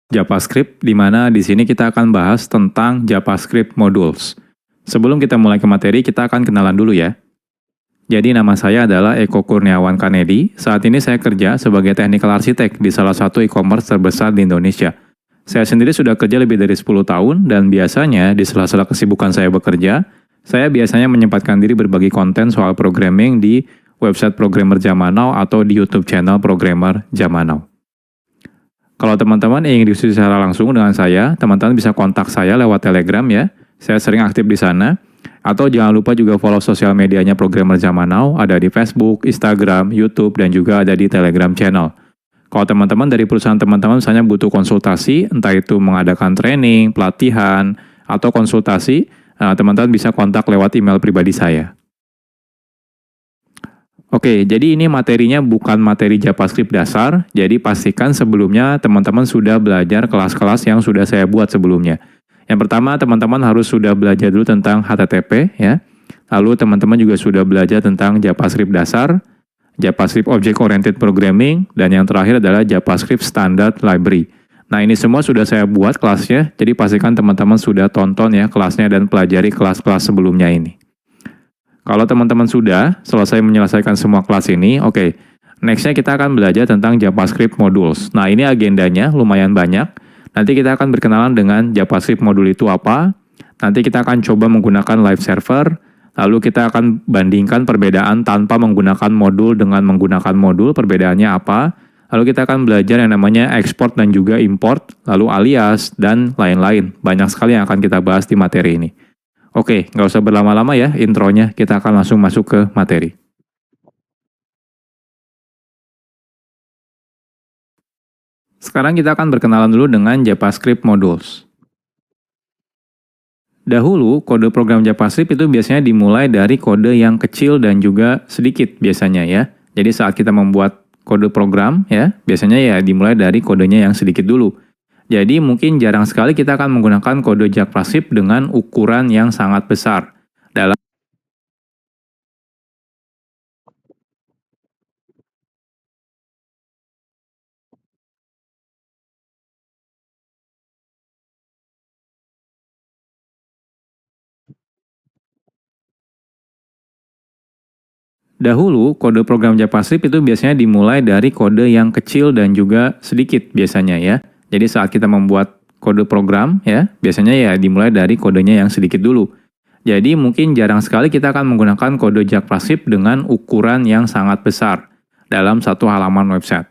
JavaScript, di mana di sini kita akan bahas tentang JavaScript Modules. Sebelum kita mulai ke materi, kita akan kenalan dulu ya. Jadi nama saya adalah Eko Kurniawan Kanedi. Saat ini saya kerja sebagai Technical Architect di salah satu e-commerce terbesar di Indonesia. Saya sendiri sudah kerja lebih dari 10 tahun, dan biasanya di sela-sela kesibukan saya bekerja, saya biasanya menyempatkan diri berbagi konten soal programming di website Programmer Zaman Now atau di YouTube channel Programmer Zaman Now. Kalau teman-teman ingin diskusi secara langsung dengan saya, teman-teman bisa kontak saya lewat Telegram ya. Saya sering aktif di sana. Atau jangan lupa juga follow sosial medianya Programmer Zaman Now, ada di Facebook, Instagram, YouTube, dan juga ada di Telegram channel. Kalau teman-teman dari perusahaan teman-teman misalnya butuh konsultasi, entah itu mengadakan training, pelatihan, atau konsultasi, teman-teman bisa kontak lewat email pribadi saya. Oke, jadi ini materinya bukan materi JavaScript dasar, jadi pastikan sebelumnya teman-teman sudah belajar kelas-kelas yang sudah saya buat sebelumnya. Yang pertama, teman-teman harus sudah belajar dulu tentang HTTP, ya. Lalu teman-teman juga sudah belajar tentang JavaScript dasar, JavaScript Object Oriented Programming, dan yang terakhir adalah JavaScript Standard Library. Nah, ini semua sudah saya buat kelasnya, jadi pastikan teman-teman sudah tonton ya kelasnya dan pelajari kelas-kelas sebelumnya ini. Kalau teman-teman sudah selesai menyelesaikan semua kelas ini, oke. Next-nya kita akan belajar tentang JavaScript Modules. Nah, ini agendanya lumayan banyak. Nanti kita akan berkenalan dengan JavaScript modul itu apa. Nanti kita akan coba menggunakan live server. Lalu kita akan bandingkan perbedaan tanpa menggunakan modul dengan menggunakan modul, perbedaannya apa. Lalu kita akan belajar yang namanya export dan juga import, lalu alias, dan lain-lain. Banyak sekali yang akan kita bahas di materi ini. Oke, nggak usah berlama-lama ya intronya, kita akan langsung masuk ke materi. Sekarang kita akan berkenalan dulu dengan JavaScript Modules. Dahulu, kode program JavaScript itu biasanya dimulai dari kode yang kecil dan juga sedikit biasanya ya. Jadi saat kita membuat kode program ya, biasanya ya dimulai dari kodenya yang sedikit dulu. Jadi mungkin jarang sekali kita akan menggunakan kode JavaScript dengan ukuran yang sangat besar. Dahulu, kode program JavaScript itu biasanya dimulai dari kode yang kecil dan juga sedikit biasanya ya. Jadi saat kita membuat kode program ya, biasanya ya dimulai dari kodenya yang sedikit dulu. Jadi mungkin jarang sekali kita akan menggunakan kode JavaScript dengan ukuran yang sangat besar dalam satu halaman website.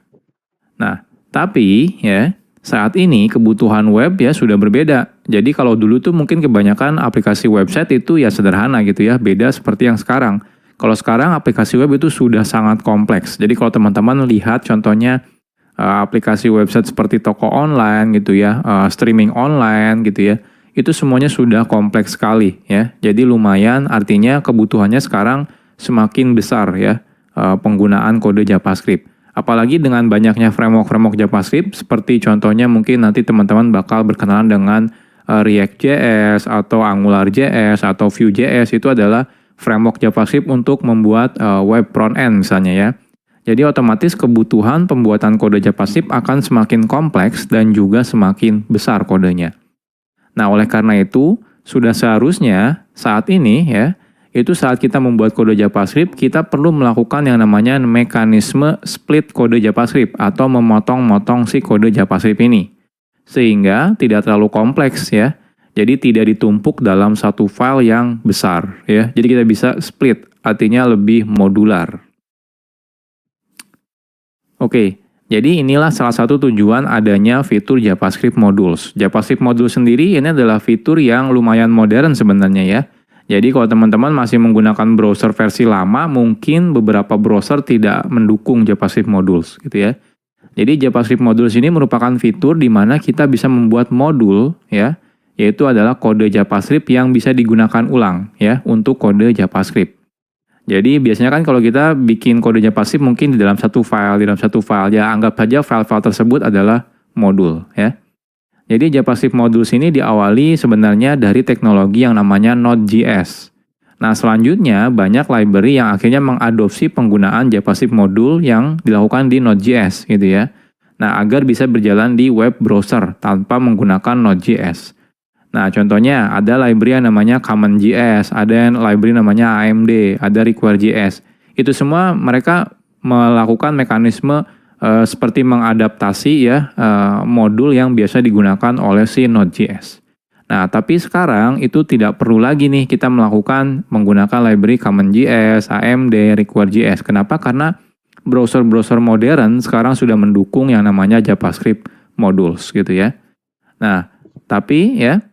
Nah, tapi ya, saat ini kebutuhan web ya sudah berbeda. Jadi kalau dulu tuh mungkin kebanyakan aplikasi website itu ya sederhana gitu ya, beda seperti yang sekarang. Kalau sekarang aplikasi web itu sudah sangat kompleks. Jadi kalau teman-teman lihat contohnya aplikasi website seperti toko online gitu ya, streaming online gitu ya, itu semuanya sudah kompleks sekali ya. Jadi lumayan artinya kebutuhannya sekarang semakin besar ya penggunaan kode JavaScript. Apalagi dengan banyaknya framework-framework JavaScript seperti contohnya mungkin nanti teman-teman bakal berkenalan dengan React.js atau AngularJS atau Vue.js, itu adalah framework JavaScript untuk membuat web front-end misalnya ya. Jadi otomatis kebutuhan pembuatan kode JavaScript akan semakin kompleks dan juga semakin besar kodenya. Nah, oleh karena itu, sudah seharusnya saat ini ya, itu saat kita membuat kode JavaScript, kita perlu melakukan yang namanya mekanisme split kode JavaScript atau memotong-motong si kode JavaScript ini. Sehingga tidak terlalu kompleks ya. Jadi tidak ditumpuk dalam satu file yang besar ya. Jadi kita bisa split, artinya lebih modular. Oke, jadi inilah salah satu tujuan adanya fitur JavaScript Modules. JavaScript Modules sendiri ini adalah fitur yang lumayan modern sebenarnya ya. Jadi kalau teman-teman masih menggunakan browser versi lama, mungkin beberapa browser tidak mendukung JavaScript Modules gitu ya. Jadi JavaScript Modules ini merupakan fitur di mana kita bisa membuat modul ya, yaitu adalah kode JavaScript yang bisa digunakan ulang ya untuk kode JavaScript. Jadi biasanya kan kalau kita bikin kode JavaScript mungkin di dalam satu file, ya anggap saja file-file tersebut adalah modul ya. Jadi JavaScript Modules ini diawali sebenarnya dari teknologi yang namanya Node.js. Nah, selanjutnya banyak library yang akhirnya mengadopsi penggunaan JavaScript modul yang dilakukan di Node.js gitu ya. Nah, agar bisa berjalan di web browser tanpa menggunakan Node.js. Nah, contohnya ada library yang namanya CommonJS, ada yang library namanya AMD, ada Require.js. Itu semua mereka melakukan mekanisme seperti mengadaptasi ya modul yang biasa digunakan oleh si Node.js. Nah, tapi sekarang itu tidak perlu lagi nih kita menggunakan library CommonJS, AMD, Require.js. Kenapa? Karena browser-browser modern sekarang sudah mendukung yang namanya JavaScript modules gitu ya. Nah, tapi ya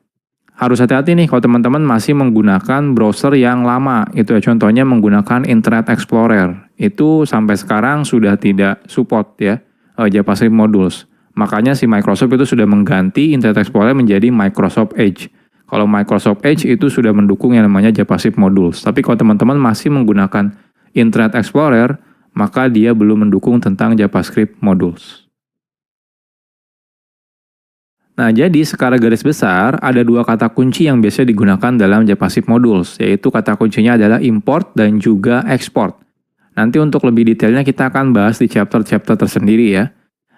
harus hati-hati nih kalau teman-teman masih menggunakan browser yang lama gitu ya. Contohnya menggunakan Internet Explorer. Itu sampai sekarang sudah tidak support ya JavaScript modules. Makanya si Microsoft itu sudah mengganti Internet Explorer menjadi Microsoft Edge. Kalau Microsoft Edge itu sudah mendukung yang namanya JavaScript modules. Tapi kalau teman-teman masih menggunakan Internet Explorer, maka dia belum mendukung tentang JavaScript modules. Nah, jadi secara garis besar, ada dua kata kunci yang biasa digunakan dalam JavaScript modules, yaitu kata kuncinya adalah import dan juga export. Nanti untuk lebih detailnya kita akan bahas di chapter-chapter tersendiri ya.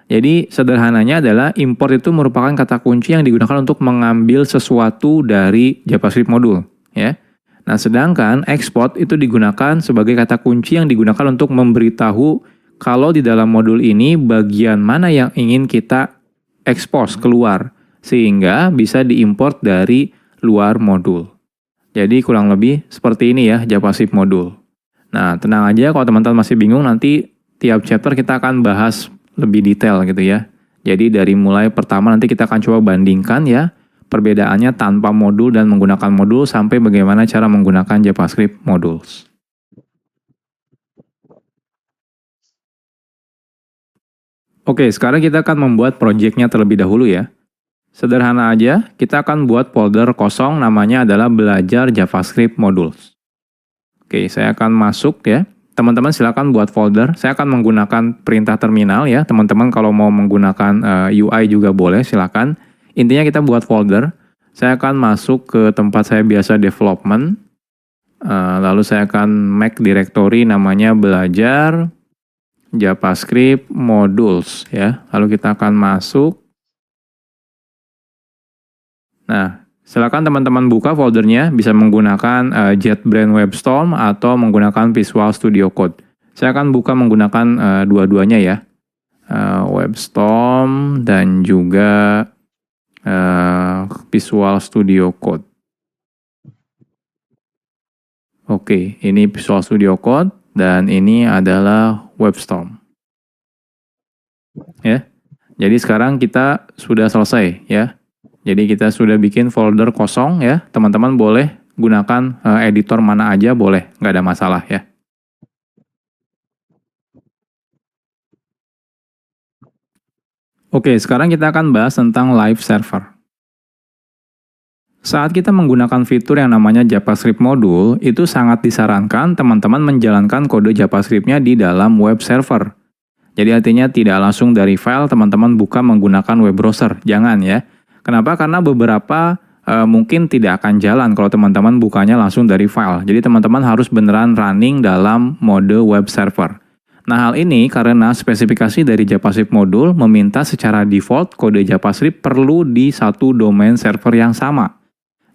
Jadi sederhananya adalah import itu merupakan kata kunci yang digunakan untuk mengambil sesuatu dari JavaScript modul. Ya. Nah, sedangkan export itu digunakan sebagai kata kunci yang digunakan untuk memberitahu kalau di dalam modul ini bagian mana yang ingin kita expose keluar, sehingga bisa diimport dari luar modul. Jadi kurang lebih seperti ini ya JavaScript modul. Nah, tenang aja kalau teman-teman masih bingung, nanti tiap chapter kita akan bahas lebih detail gitu ya. Jadi dari mulai pertama nanti kita akan coba bandingkan ya, perbedaannya tanpa modul dan menggunakan modul sampai bagaimana cara menggunakan JavaScript modules. Oke, sekarang kita akan membuat project-nya terlebih dahulu ya. Sederhana aja, kita akan buat folder kosong namanya adalah belajar JavaScript modules. Oke, saya akan masuk ya. Teman-teman silakan buat folder. Saya akan menggunakan perintah terminal ya. Teman-teman kalau mau menggunakan UI juga boleh, silakan. Intinya kita buat folder. Saya akan masuk ke tempat saya biasa development. Lalu saya akan make directory namanya belajar JavaScript modules ya. Lalu kita akan masuk. Nah, silakan teman-teman buka foldernya, bisa menggunakan JetBrains WebStorm atau menggunakan Visual Studio Code. Saya akan buka menggunakan dua-duanya ya. WebStorm dan juga Visual Studio Code. Oke, ini Visual Studio Code dan ini adalah WebStorm. Ya. Jadi sekarang kita sudah selesai ya. Jadi kita sudah bikin folder kosong ya. Teman-teman boleh gunakan editor mana aja boleh, nggak ada masalah ya. Oke, sekarang kita akan bahas tentang live server. Saat kita menggunakan fitur yang namanya JavaScript module, itu sangat disarankan teman-teman menjalankan kode JavaScript-nya di dalam web server. Jadi artinya tidak langsung dari file teman-teman buka menggunakan web browser, jangan ya. Kenapa? Karena beberapa mungkin tidak akan jalan kalau teman-teman bukanya langsung dari file. Jadi teman-teman harus beneran running dalam mode web server. Nah, hal ini karena spesifikasi dari JavaScript modul meminta secara default kode JavaScript perlu di satu domain server yang sama.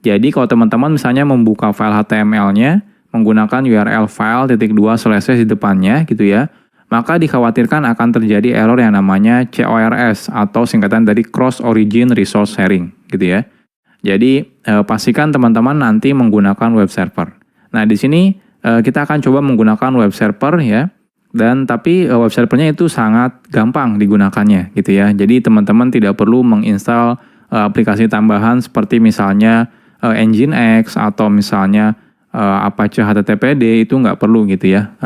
Jadi kalau teman-teman misalnya membuka file HTML-nya menggunakan URL file /2/ di depannya gitu ya, maka dikhawatirkan akan terjadi error yang namanya CORS atau singkatan dari Cross Origin Resource Sharing gitu ya. Jadi pastikan teman-teman nanti menggunakan web server. Nah, di sini kita akan coba menggunakan web server ya. Dan tapi web servernya itu sangat gampang digunakannya gitu ya. Jadi teman-teman tidak perlu menginstal aplikasi tambahan seperti misalnya Nginx atau misalnya Apache HTTPD, itu nggak perlu gitu ya.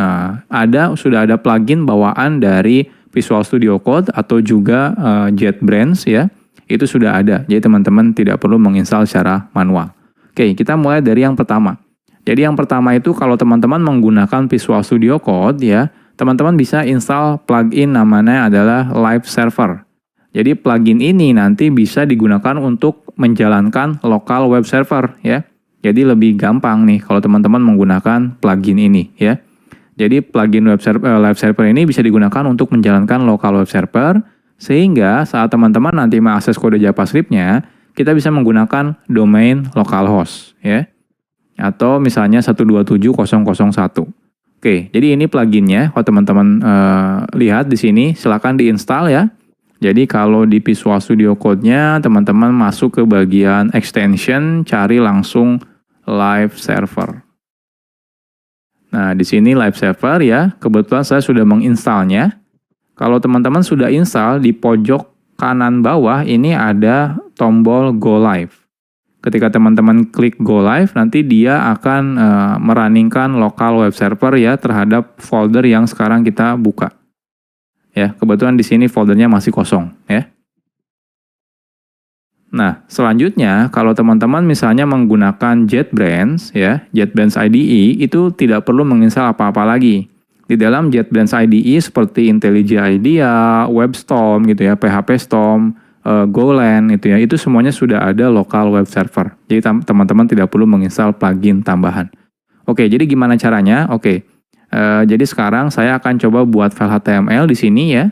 Sudah ada plugin bawaan dari Visual Studio Code atau juga JetBrains ya. Itu sudah ada. Jadi teman-teman tidak perlu menginstal secara manual. Oke, kita mulai dari yang pertama. Jadi yang pertama itu kalau teman-teman menggunakan Visual Studio Code ya, teman-teman bisa install plugin namanya adalah Live Server. Jadi plugin ini nanti bisa digunakan untuk menjalankan local web server ya. Jadi lebih gampang nih kalau teman-teman menggunakan plugin ini ya. Jadi plugin Live Server ini bisa digunakan untuk menjalankan local web server Sehingga saat teman-teman nanti mengakses kode JavaScript-nya, kita bisa menggunakan domain localhost ya. Atau misalnya 127.0.0.1. Oke, jadi ini pluginnya. Kalau teman-teman lihat di sini, silakan diinstal ya. Jadi kalau di Visual Studio Code-nya, teman-teman masuk ke bagian extension, cari langsung live server. Nah, di sini live server ya, kebetulan saya sudah menginstalnya. Kalau teman-teman sudah install, di pojok kanan bawah ini ada tombol Go Live. Ketika teman-teman klik Go Live, nanti dia akan merunningkan local web server ya terhadap folder yang sekarang kita buka. Ya, kebetulan di sini foldernya masih kosong ya. Nah, selanjutnya kalau teman-teman misalnya menggunakan JetBrains ya, JetBrains IDE itu tidak perlu menginstal apa-apa lagi. Di dalam JetBrains IDE seperti IntelliJ IDEA, WebStorm gitu ya, PHP Storm, Golang itu ya, itu semuanya sudah ada local web server. Jadi teman-teman tidak perlu menginstal plugin tambahan. Oke, jadi gimana caranya? Oke. Jadi sekarang saya akan coba buat file HTML di sini ya.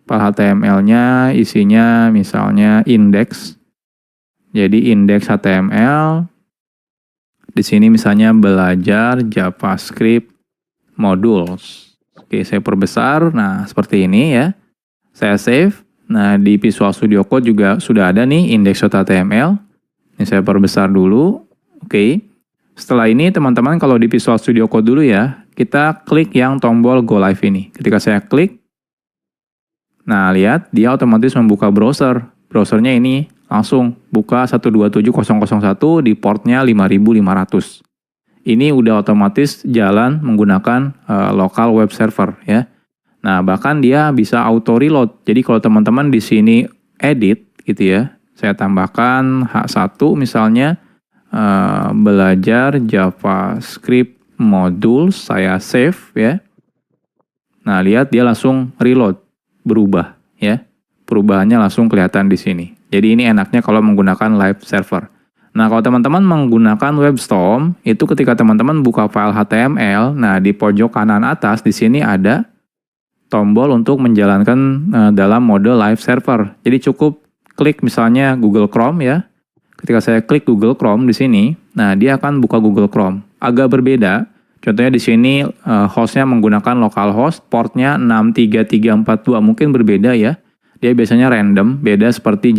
File HTML-nya isinya misalnya index. Jadi index HTML. Di sini misalnya belajar JavaScript modules. Oke, saya perbesar. Nah, seperti ini ya. Saya save. Nah, di Visual Studio Code juga sudah ada nih index.html. Ini saya perbesar dulu. Oke. Setelah ini teman-teman kalau di Visual Studio Code dulu ya, kita klik yang tombol Go Live ini. Ketika saya klik, nah lihat dia otomatis membuka browser. Browsernya ini langsung buka 127.0.0.1 di portnya 5500. Ini udah otomatis jalan menggunakan local web server ya. Nah, bahkan dia bisa auto reload. Jadi kalau teman-teman di sini edit gitu ya, saya tambahkan H1 misalnya belajar JavaScript module, saya save ya. Nah, lihat dia langsung reload, berubah ya. Perubahannya langsung kelihatan di sini. Jadi ini enaknya kalau menggunakan live server. Nah, kalau teman-teman menggunakan WebStorm, itu ketika teman-teman buka file HTML, nah di pojok kanan atas di sini ada tombol untuk menjalankan dalam mode live server. Jadi cukup klik misalnya Google Chrome ya. Ketika saya klik Google Chrome di sini, nah dia akan buka Google Chrome. Agak berbeda. Contohnya di sini hostnya menggunakan localhost, portnya 63342, mungkin berbeda ya. Dia biasanya random, beda seperti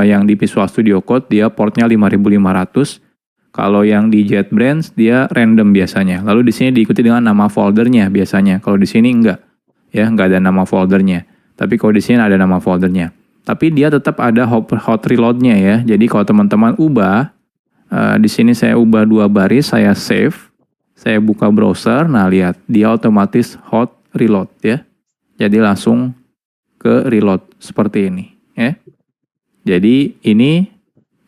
yang di Visual Studio Code, dia portnya 5500. Kalau yang di JetBrains dia random biasanya. Lalu di sini diikuti dengan nama foldernya biasanya. Kalau di sini enggak, ya enggak ada nama foldernya. Tapi kalau di sini ada nama foldernya. Tapi dia tetap ada hot reload-nya ya. Jadi kalau teman-teman ubah, di sini saya ubah 2 baris, saya save, saya buka browser, nah lihat dia otomatis hot reload ya. Jadi langsung ke reload seperti ini ya. Jadi ini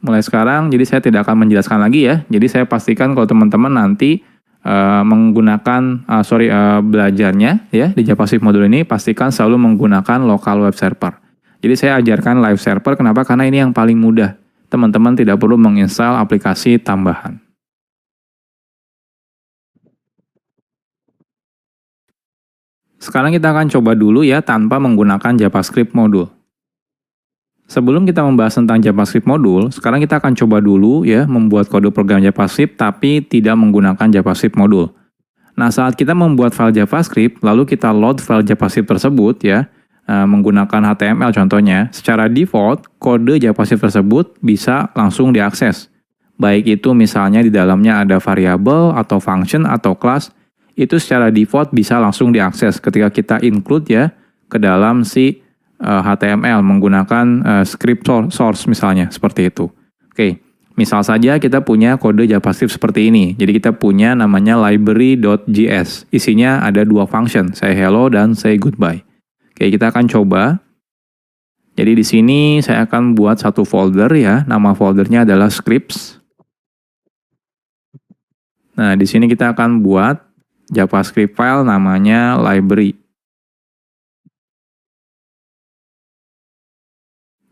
mulai sekarang, jadi saya tidak akan menjelaskan lagi ya. Jadi saya pastikan kalau teman-teman nanti menggunakan belajarnya ya di JavaScript modul ini, pastikan selalu menggunakan local web server. Jadi saya ajarkan live server, kenapa? Karena ini yang paling mudah. Teman-teman tidak perlu menginstal aplikasi tambahan. Sekarang kita akan coba dulu ya tanpa menggunakan JavaScript modul. Sebelum kita membahas tentang JavaScript modul, sekarang kita akan coba dulu ya membuat kode program JavaScript tapi tidak menggunakan JavaScript modul. Nah, saat kita membuat file JavaScript, lalu kita load file JavaScript tersebut ya, menggunakan HTML contohnya, secara default kode JavaScript tersebut bisa langsung diakses. Baik itu misalnya di dalamnya ada variabel atau function atau class, itu secara default bisa langsung diakses ketika kita include ya ke dalam si HTML menggunakan script source misalnya seperti itu. Oke, misal saja kita punya kode JavaScript seperti ini. Jadi kita punya namanya library.js. Isinya ada 2 function, say hello dan say goodbye. Oke, kita akan coba. Jadi di sini saya akan buat satu folder ya. Nama foldernya adalah scripts. Nah, di sini kita akan buat JavaScript file namanya library.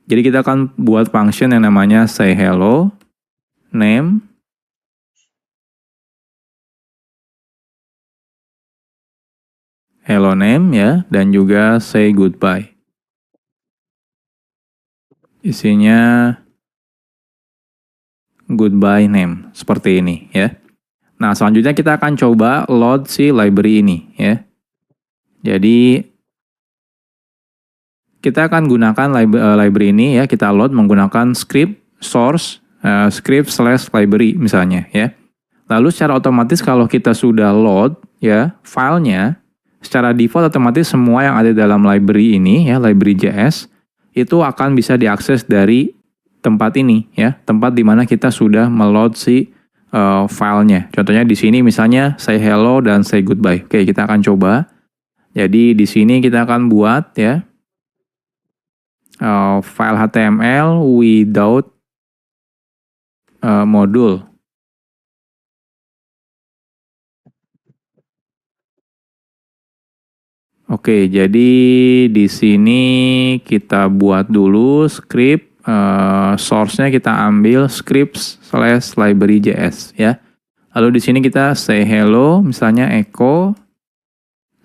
Jadi kita akan buat function yang namanya say hello, name, hello name ya, dan juga say goodbye. isinya goodbye name seperti ini ya. Nah, selanjutnya kita akan coba load si library ini ya. Jadi kita akan gunakan library ini ya, kita load menggunakan script source script/library misalnya ya. Lalu secara otomatis kalau kita sudah load ya filenya, secara default otomatis semua yang ada dalam library ini ya, library.js itu akan bisa diakses dari tempat ini ya, tempat di mana kita sudah meload si filenya. Contohnya di sini misalnya say hello dan say goodbye. Oke, kita akan coba. Jadi di sini kita akan buat ya file HTML without module. Oke, jadi di sini kita buat dulu script, source-nya kita ambil scripts/library.js ya. Lalu di sini kita say hello, misalnya echo,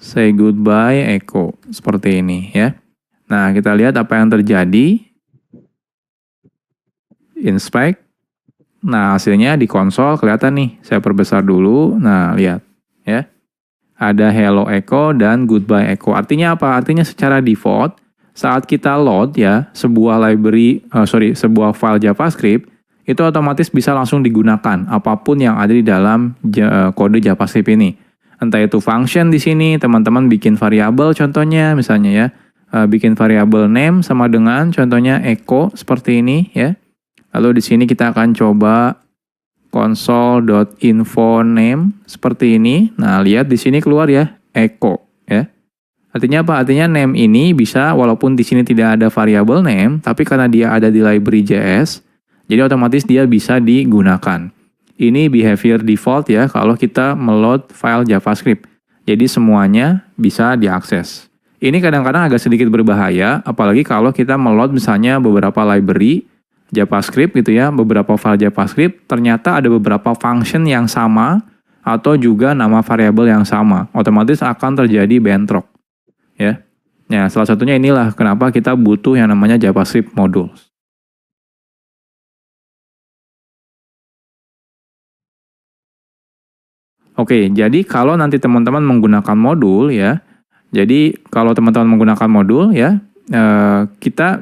say goodbye, echo, seperti ini ya. Nah, kita lihat apa yang terjadi. Inspect. Nah, hasilnya di konsol kelihatan nih. Saya perbesar dulu. Nah, lihat ya. Ada hello echo dan goodbye echo. Artinya apa? Artinya secara default saat kita load ya sebuah sebuah file JavaScript itu otomatis bisa langsung digunakan apapun yang ada di dalam kode JavaScript ini. Entah itu function di sini, teman-teman bikin variabel contohnya misalnya ya. Bikin variabel name sama dengan contohnya echo seperti ini ya. Lalu di sini kita akan coba console.info name seperti ini. Nah, lihat di sini keluar ya echo ya. Artinya apa? Artinya name ini bisa walaupun di sini tidak ada variabel name, tapi karena dia ada di library.js, jadi otomatis dia bisa digunakan. Ini behavior default ya kalau kita meload file JavaScript. Jadi semuanya bisa diakses. Ini kadang-kadang agak sedikit berbahaya, apalagi kalau kita meload misalnya beberapa library JavaScript gitu ya, beberapa file JavaScript, ternyata ada beberapa function yang sama atau juga nama variabel yang sama. Otomatis akan terjadi bentrok. Ya. Nah, salah satunya inilah kenapa kita butuh yang namanya JavaScript modules. Oke, jadi kalau nanti teman-teman menggunakan modul ya, jadi kalau teman-teman menggunakan modul ya,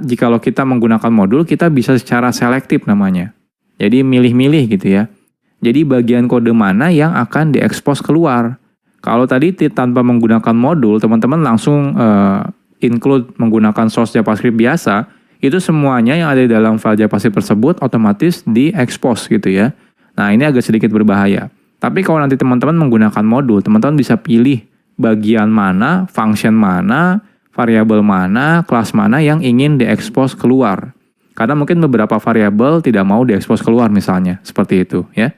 jikalau kita menggunakan modul, kita bisa secara selektif namanya. Jadi milih-milih gitu ya. Jadi bagian kode mana yang akan diekspos keluar. Kalau tadi tanpa menggunakan modul, teman-teman langsung include menggunakan source JavaScript biasa, itu semuanya yang ada di dalam file JavaScript tersebut otomatis diekspos gitu ya. Nah, ini agak sedikit berbahaya. Tapi kalau nanti teman-teman menggunakan modul, teman-teman bisa pilih bagian mana, function mana, variabel mana, kelas mana yang ingin diekspos keluar. Karena mungkin beberapa variabel tidak mau diekspos keluar misalnya, seperti itu ya.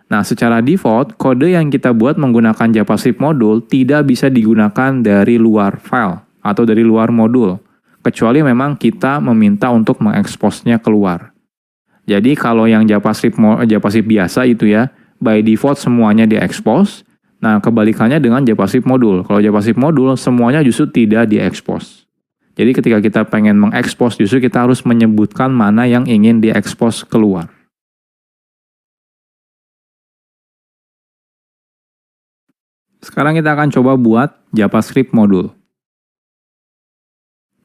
Nah, secara default, kode yang kita buat menggunakan JavaScript modul tidak bisa digunakan dari luar file atau dari luar modul, kecuali memang kita meminta untuk mengeksposnya keluar. Jadi kalau yang JavaScript biasa itu ya, by default semuanya diekspos. Nah, kebalikannya dengan JavaScript modul. Kalau JavaScript modul, semuanya justru tidak diekspos. Jadi ketika kita pengen mengekspos, justru kita harus menyebutkan mana yang ingin diekspos keluar. Sekarang kita akan coba buat JavaScript modul.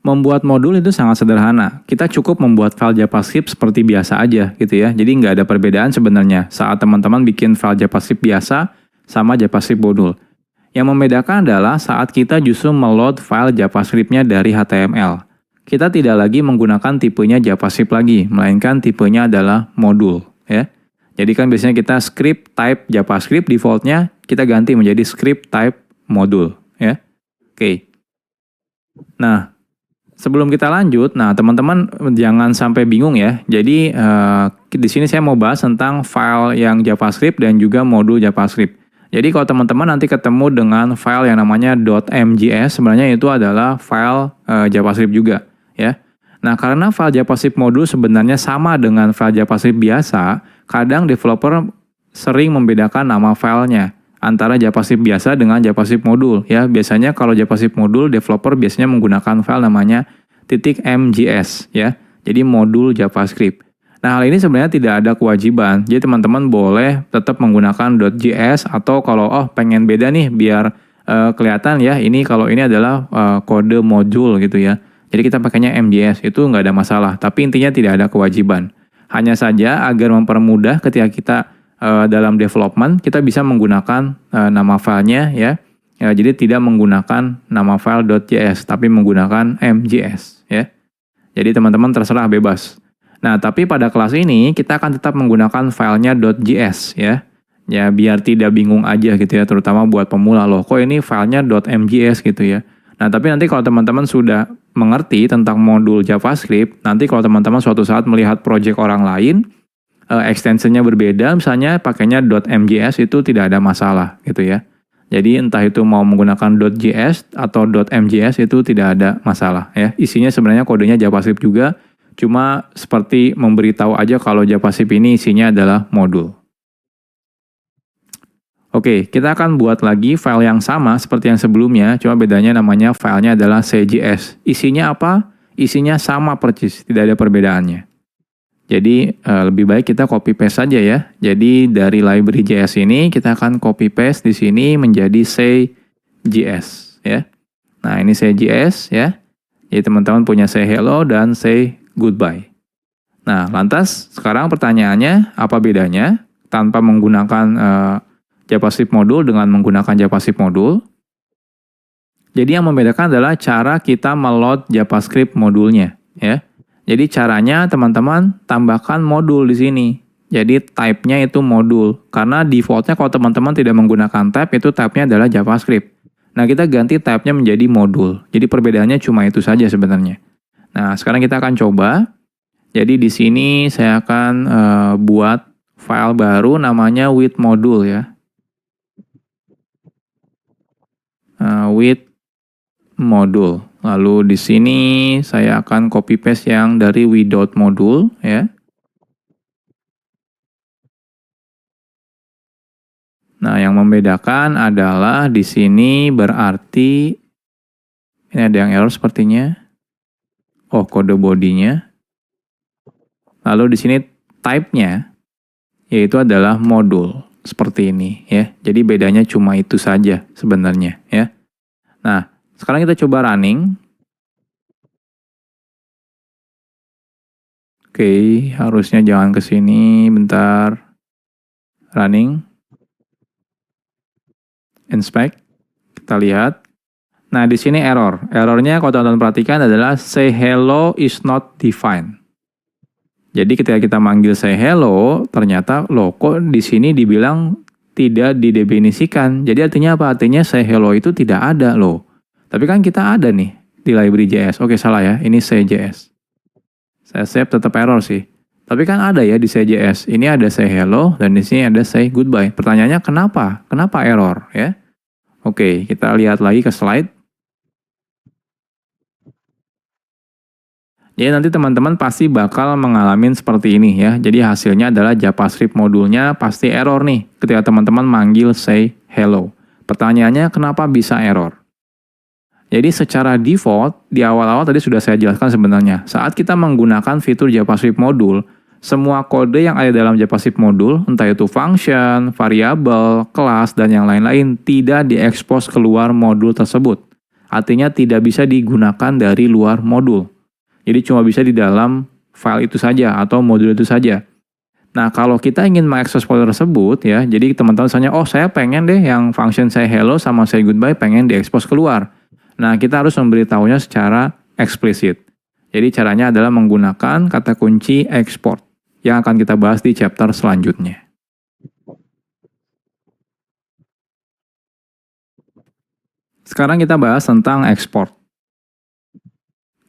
Membuat modul itu sangat sederhana. Kita cukup membuat file JavaScript seperti biasa aja gitu ya. Jadi nggak ada perbedaan sebenarnya saat teman-teman bikin file JavaScript biasa sama JavaScript modul. Yang membedakan adalah saat kita justru meload file JavaScript-nya dari HTML. Kita tidak lagi menggunakan tipenya JavaScript lagi, melainkan tipenya adalah modul ya. Jadi kan biasanya kita script type JavaScript, defaultnya kita ganti menjadi script type modul ya. Oke. Nah, sebelum kita lanjut, nah teman-teman jangan sampai bingung ya. Jadi di sini saya mau bahas tentang file yang JavaScript dan juga modul JavaScript. Jadi kalau teman-teman nanti ketemu dengan file yang namanya .mjs, sebenarnya itu adalah file JavaScript juga ya. Nah, karena file JavaScript modul sebenarnya sama dengan file JavaScript biasa, kadang developer sering membedakan nama filenya antara JavaScript biasa dengan JavaScript modul ya. Biasanya kalau JavaScript modul, developer biasanya menggunakan file namanya .mjs ya. Jadi modul JavaScript. Nah, hal ini sebenarnya tidak ada kewajiban. Jadi teman-teman boleh tetap menggunakan .js atau kalau pengen beda nih biar kelihatan ya, ini kalau ini adalah kode modul gitu ya. Jadi kita pakainya MJS, itu nggak ada masalah. Tapi intinya tidak ada kewajiban. Hanya saja agar mempermudah ketika kita dalam development, kita bisa menggunakan nama filenya ya. Jadi tidak menggunakan nama file .js, tapi menggunakan MJS ya. Jadi teman-teman terserah bebas. Nah, tapi pada kelas ini kita akan tetap menggunakan filenya .js ya. Ya, biar tidak bingung aja gitu ya, terutama buat pemula loh. Kok ini filenya .mjs gitu ya. Nah, tapi nanti kalau teman-teman sudah mengerti tentang modul JavaScript, nanti kalau teman-teman suatu saat melihat project orang lain, extensionnya berbeda, misalnya pakainya .mjs itu tidak ada masalah gitu ya. Jadi entah itu mau menggunakan .js atau .mjs itu tidak ada masalah ya. Isinya sebenarnya kodenya JavaScript juga, cuma seperti memberitahu aja kalau JavaScript ini isinya adalah modul. Oke, kita akan buat lagi file yang sama seperti yang sebelumnya, cuma bedanya namanya filenya adalah CJS. Isinya apa? Isinya sama persis, tidak ada perbedaannya. Jadi lebih baik kita copy paste saja ya. Jadi dari library JS ini kita akan copy paste di sini menjadi CJS ya. Nah, ini CJS ya. Jadi teman-teman punya say hello dan say goodbye. Nah, lantas sekarang pertanyaannya apa bedanya tanpa menggunakan JavaScript modul dengan menggunakan JavaScript modul? Jadi yang membedakan adalah cara kita meload JavaScript modulnya ya. Jadi caranya teman-teman tambahkan modul di sini. Jadi type-nya itu modul. Karena defaultnya kalau teman-teman tidak menggunakan type, itu type-nya adalah JavaScript. Nah, kita ganti type-nya menjadi modul. Jadi perbedaannya cuma itu saja sebenarnya. Nah, sekarang kita akan coba. Jadi di sini saya akan buat file baru namanya with module ya. With module. Lalu di sini saya akan copy paste yang dari without module ya. Nah, yang membedakan adalah di sini berarti ini ada yang error sepertinya. Oh, kode bodinya. Lalu di sini type-nya yaitu adalah modul seperti ini ya. Jadi bedanya cuma itu saja sebenarnya ya. Nah, sekarang kita coba running. Oke, harusnya jangan ke sini, bentar. Running. Inspect. Kita lihat. Nah, di sini error. Errornya kalau teman-teman perhatikan adalah say hello is not defined. Jadi ketika kita manggil say hello, ternyata loh kok di sini dibilang tidak didefinisikan. Jadi artinya apa? Artinya say hello itu tidak ada loh. Tapi kan kita ada nih di library JS. Oke, salah ya. Ini CJS. Saya save tetap error sih. Tapi kan ada ya di CJS. Ini ada say hello dan di sini ada say goodbye. Pertanyaannya kenapa? Kenapa error ya? Oke, kita lihat lagi ke slide. Jadi nanti teman-teman pasti bakal mengalami seperti ini ya. Jadi hasilnya adalah JavaScript modulnya pasti error nih ketika teman-teman manggil say hello. Pertanyaannya kenapa bisa error? Jadi secara default, di awal-awal tadi sudah saya jelaskan sebenarnya. Saat kita menggunakan fitur JavaScript modul, semua kode yang ada dalam JavaScript modul, entah itu function, variabel, kelas, dan yang lain-lain, tidak diekspos keluar modul tersebut. Artinya tidak bisa digunakan dari luar modul. Jadi cuma bisa di dalam file itu saja atau modul itu saja. Nah, kalau kita ingin mengekspos folder tersebut ya, jadi teman-teman misalnya, oh saya pengen deh yang function say hello sama say goodbye pengen diekspos keluar. Nah, kita harus memberitahunya secara eksplisit. Jadi caranya adalah menggunakan kata kunci export yang akan kita bahas di chapter selanjutnya. Sekarang kita bahas tentang export.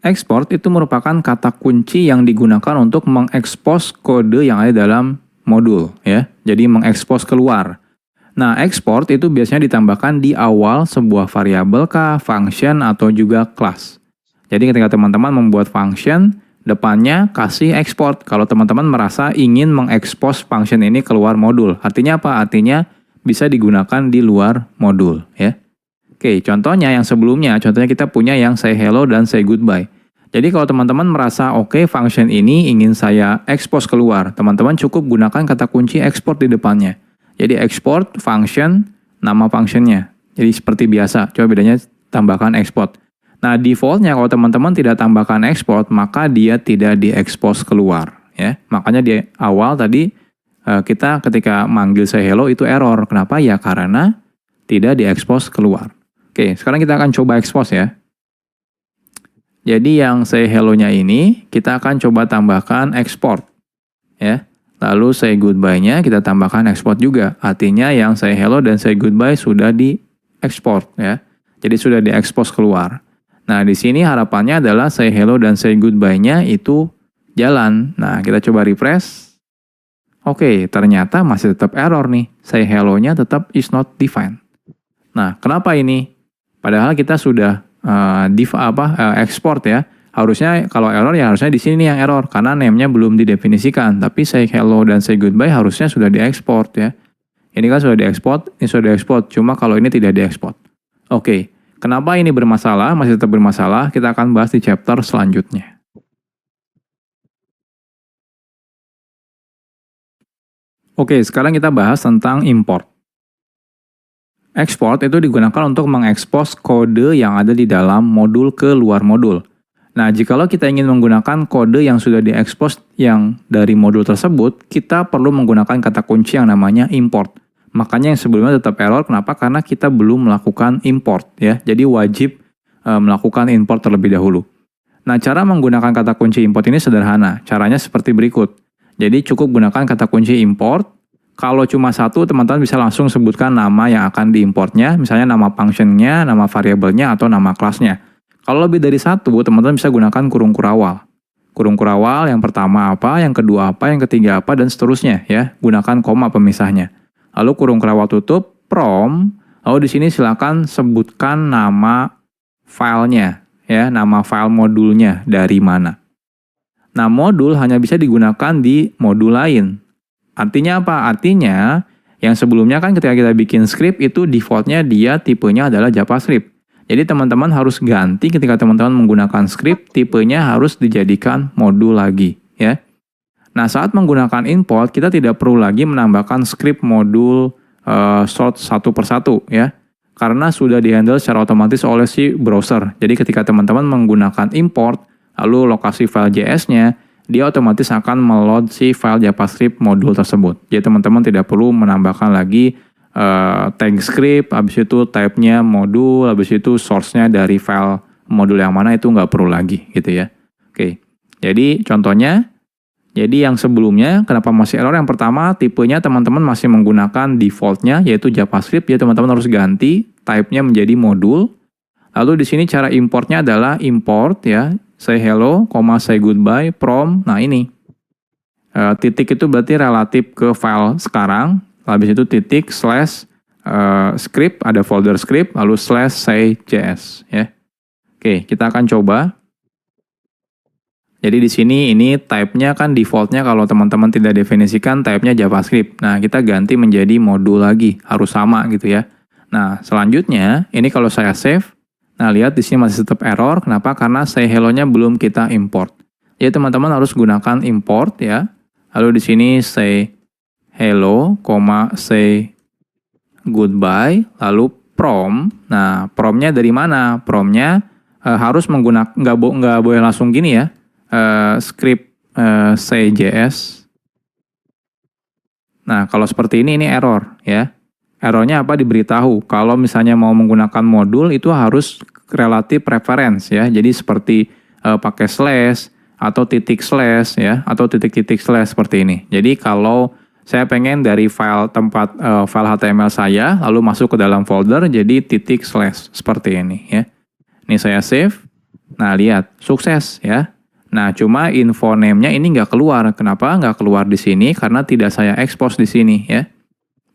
Export itu merupakan kata kunci yang digunakan untuk mengekspos kode yang ada dalam modul ya. Jadi mengekspos keluar. Nah, export itu biasanya ditambahkan di awal sebuah variabel kah, function, atau juga kelas. Jadi ketika teman-teman membuat function, depannya kasih export. Kalau teman-teman merasa ingin mengekspos function ini keluar modul. Artinya apa? Artinya bisa digunakan di luar modul ya. Oke, contohnya yang sebelumnya, contohnya kita punya yang say hello dan say goodbye. Jadi kalau teman-teman merasa oke, function ini ingin saya expose keluar, teman-teman cukup gunakan kata kunci export di depannya. Jadi export function, nama functionnya. Jadi seperti biasa, coba bedanya tambahkan export. Nah defaultnya kalau teman-teman tidak tambahkan export, maka dia tidak diekspos keluar. Ya, makanya di awal tadi kita ketika manggil say hello itu error. Kenapa? Ya karena tidak diekspos keluar. Oke, sekarang kita akan coba expose ya. Jadi yang say hello-nya ini kita akan coba tambahkan export ya. Lalu say goodbye-nya kita tambahkan export juga. Artinya yang say hello dan say goodbye sudah di-export ya. Jadi sudah di-expose keluar. Nah, di sini harapannya adalah say hello dan say goodbye-nya itu jalan. Nah, kita coba refresh. Oke, ternyata masih tetap error nih. Say hello-nya tetap is not defined. Nah, kenapa ini? Padahal kita sudah export ya. Harusnya kalau error ya harusnya di sini yang error karena name-nya belum didefinisikan. Tapi say hello dan say goodbye harusnya sudah diekspor ya. Ini kan sudah diekspor, ini sudah diekspor. Cuma kalau ini tidak diekspor. Oke, kenapa ini bermasalah? Masih tetap bermasalah. Kita akan bahas di chapter selanjutnya. Oke, sekarang kita bahas tentang import. Export itu digunakan untuk mengekspos kode yang ada di dalam modul ke luar modul. Nah, jikalau kita ingin menggunakan kode yang sudah diekspos yang dari modul tersebut, kita perlu menggunakan kata kunci yang namanya import. Makanya yang sebelumnya tetap error, kenapa? Karena kita belum melakukan import ya. Jadi wajib melakukan import terlebih dahulu. Nah, cara menggunakan kata kunci import ini sederhana. Caranya seperti berikut. Jadi cukup gunakan kata kunci import. Kalau cuma satu, teman-teman bisa langsung sebutkan nama yang akan diimportnya, misalnya nama functionnya, nama variabelnya, atau nama kelasnya. Kalau lebih dari satu, teman-teman bisa gunakan kurung kurawal. Kurung kurawal yang pertama apa, yang kedua apa, yang ketiga apa, dan seterusnya ya. Gunakan koma pemisahnya. Lalu kurung kurawal tutup, from, lalu di sini silakan sebutkan nama filenya, ya, nama file modulnya dari mana. Nah, modul hanya bisa digunakan di modul lain. Artinya apa? Artinya yang sebelumnya kan ketika kita bikin script itu defaultnya dia tipenya adalah JavaScript. Jadi teman-teman harus ganti ketika teman-teman menggunakan script, tipenya harus dijadikan modul lagi ya. Nah, saat menggunakan import kita tidak perlu lagi menambahkan script modul sort satu persatu ya. Karena sudah dihandle secara otomatis oleh si browser. Jadi ketika teman-teman menggunakan import lalu lokasi file JS-nya, dia otomatis akan meload si file JavaScript modul tersebut. Jadi teman-teman tidak perlu menambahkan lagi tag script, habis itu type-nya modul, habis itu source-nya dari file modul yang mana itu nggak perlu lagi gitu ya. Oke, jadi contohnya, jadi yang sebelumnya kenapa masih error? Yang pertama tipenya teman-teman masih menggunakan default-nya yaitu JavaScript, ya teman-teman harus ganti type-nya menjadi modul. Lalu di sini cara importnya adalah import ya. Say hello, say goodbye, from. Nah ini, titik itu berarti relatif ke file sekarang. Habis itu titik, slash, script, ada folder script, lalu slash say js. Ya. Oke, kita akan coba. Jadi di sini ini type-nya kan default-nya kalau teman-teman tidak definisikan type-nya JavaScript. Nah, kita ganti menjadi modul lagi, harus sama gitu ya. Nah, selanjutnya, ini kalau saya save, nah, lihat di sini masih tetap error. Kenapa? Karena say hello-nya belum kita import. Jadi teman-teman harus gunakan import ya. Lalu di sini say hello, say goodbye, lalu from. Nah, from-nya dari mana? From-nya harus menggunakan nggak boleh langsung gini ya. Script say js. Nah, kalau seperti ini error ya. Errornya apa? Diberitahu. Kalau misalnya mau menggunakan modul itu harus relatif reference ya. Jadi seperti pakai slash atau titik slash ya, atau titik-titik slash seperti ini. Jadi kalau saya pengen dari file tempat file HTML saya lalu masuk ke dalam folder jadi titik slash seperti ini ya. Ini saya save. Nah, lihat sukses ya. Nah, cuma info name-nya ini nggak keluar. Kenapa nggak keluar di sini? Karena tidak saya expose di sini ya.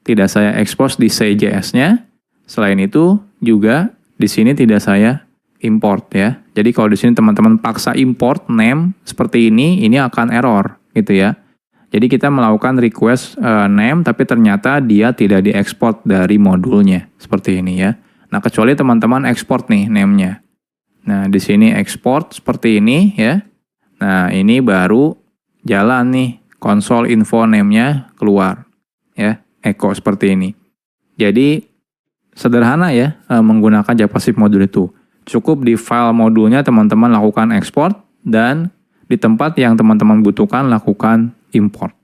Tidak saya expose di say.js-nya. Selain itu juga di sini tidak saya import ya. Jadi kalau di sini teman-teman paksa import name seperti ini akan error gitu ya. Jadi kita melakukan request name tapi ternyata dia tidak diekspor dari modulnya seperti ini ya. Nah, kecuali teman-teman ekspor nih name-nya. Nah, di sini export seperti ini ya. Nah, ini baru jalan nih console info name-nya keluar ya, echo seperti ini. Jadi sederhana ya menggunakan JavaScript modul itu. Cukup di file modulnya teman-teman lakukan export dan di tempat yang teman-teman butuhkan lakukan import.